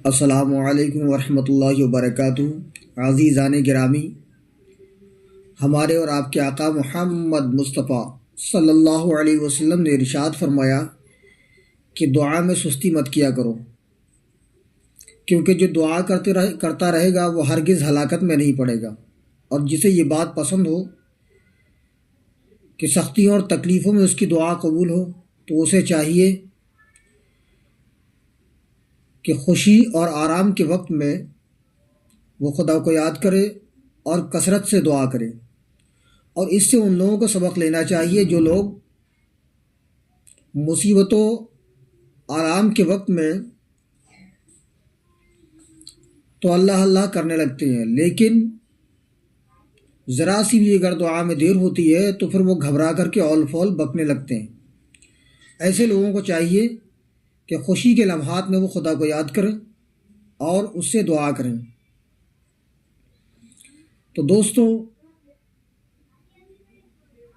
السلام علیکم ورحمۃ اللہ وبرکاتہ۔ عزیزان گرامی، ہمارے اور آپ کے آقا محمد مصطفیٰ صلی اللہ علیہ وسلم نے ارشاد فرمایا کہ دعا میں سستی مت کیا کرو، کیونکہ جو دعا کرتا رہے گا وہ ہرگز ہلاکت میں نہیں پڑے گا، اور جسے یہ بات پسند ہو کہ سختیوں اور تکلیفوں میں اس کی دعا قبول ہو تو اسے چاہیے کہ خوشی اور آرام کے وقت میں وہ خدا کو یاد کرے اور کثرت سے دعا کرے۔ اور اس سے ان لوگوں کو سبق لینا چاہیے جو لوگ مصیبتوں آرام کے وقت میں تو اللہ اللہ کرنے لگتے ہیں، لیکن ذرا سی بھی اگر دعا میں دیر ہوتی ہے تو پھر وہ گھبرا کر کے اول فول بکنے لگتے ہیں۔ ایسے لوگوں کو چاہیے کہ خوشی کے لمحات میں وہ خدا کو یاد کریں اور اس سے دعا کریں۔ تو دوستو،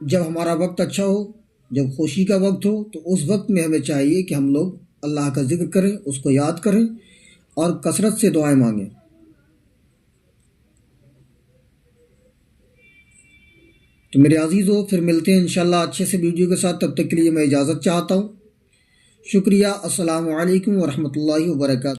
جب ہمارا وقت اچھا ہو، جب خوشی کا وقت ہو، تو اس وقت میں ہمیں چاہیے کہ ہم لوگ اللہ کا ذکر کریں، اس کو یاد کریں اور کثرت سے دعائیں مانگیں۔ تو میرے عزیزو، پھر ملتے ہیں انشاءاللہ اچھے سے ویڈیو کے ساتھ۔ تب تک کے لیے میں اجازت چاہتا ہوں۔ شکریہ۔ السلام علیکم ورحمۃ اللہ وبرکاتہ۔